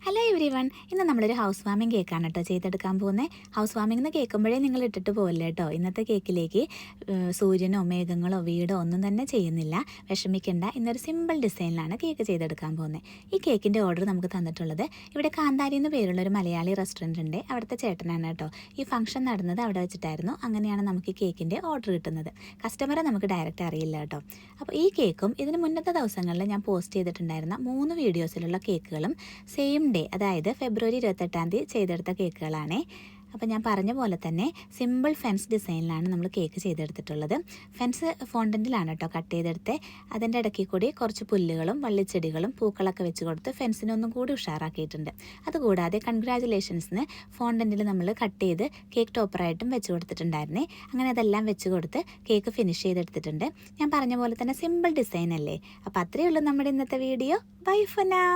Hello every one, ഇന്ന് നമ്മളൊരു house warming കേക്കാണ് കേട്ടോ ചെയ്തെടുക്കാൻ പോകുന്നത്. ഹൗസ് വാമിംഗ് എന്ന് കേൾക്കുമ്പോഴേ നിങ്ങൾ ഇട്ടിട്ട് പോകില്ല കേട്ടോ. ഇന്നത്തെ കേക്കിലേക്ക് സൂര്യനോ മേഘങ്ങളോ വീടോ ഒന്നും തന്നെ ചെയ്യുന്നില്ല, വിഷമിക്കേണ്ട. ഇന്നൊരു സിമ്പിൾ ഡിസൈനിലാണ് കേക്ക് ചെയ്തെടുക്കാൻ പോകുന്നത്. ഈ കേക്കിൻ്റെ ഓർഡർ നമുക്ക് തന്നിട്ടുള്ളത് ഇവിടെ കാന്താരി എന്ന് പേരുള്ള ഒരു മലയാളി റെസ്റ്റോറൻറ്റ് ഉണ്ട്, അവിടുത്തെ ചേട്ടനാണ് കേട്ടോ. ഈ ഫംഗ്ഷൻ നടന്നത് അവിടെ വെച്ചിട്ടായിരുന്നു. അങ്ങനെയാണ് നമുക്ക് ഈ കേക്കിൻ്റെ ഓർഡർ കിട്ടുന്നത്. കസ്റ്റമറെ നമുക്ക് ഡയറക്റ്റ് അറിയില്ല കേട്ടോ. അപ്പോൾ ഈ കേക്കും ഇതിന് മുന്നത്തെ ദിവസങ്ങളിൽ ഞാൻ പോസ്റ്റ് ചെയ്തിട്ടുണ്ടായിരുന്ന 3 വീഡിയോസിലുള്ള കേക്കുകളും സെയിം ഡേ, അതായത് ഫെബ്രുവരി 28 ചെയ്തെടുത്ത കേക്കുകളാണ്. അപ്പോൾ ഞാൻ പറഞ്ഞ പോലെ തന്നെ സിമ്പിൾ ഫെൻസ് ഡിസൈനിലാണ് നമ്മൾ കേക്ക് ചെയ്തെടുത്തിട്ടുള്ളത്. ഫെൻസ് ഫോണ്ടൻറ്റിലാണ് കേട്ടോ കട്ട് ചെയ്തെടുത്ത്. അതിൻ്റെ ഇടയ്ക്ക് കൂടി കുറച്ച് പുല്ലുകളും വള്ളിച്ചെടികളും പൂക്കളൊക്കെ വെച്ച് കൊടുത്ത് ഫെൻസിനൊന്നും കൂടി ഉഷാറാക്കിയിട്ടുണ്ട്. അതുകൂടാതെ കൺഗ്രാജുലേഷൻസിന് ഫോണ്ടൻറ്റിൽ നമ്മൾ കട്ട് ചെയ്ത് കേക്ക് ടോപ്പറായിട്ടും വെച്ച് കൊടുത്തിട്ടുണ്ടായിരുന്നേ. അങ്ങനെ അതെല്ലാം വെച്ച് കൊടുത്ത് കേക്ക് ഫിനിഷ് ചെയ്തെടുത്തിട്ടുണ്ട്. ഞാൻ പറഞ്ഞ പോലെ തന്നെ സിമ്പിൾ ഡിസൈൻ അല്ലേ. അപ്പോൾ അത്രയേ ഉള്ളൂ നമ്മുടെ ഇന്നത്തെ വീഡിയോ. By for now.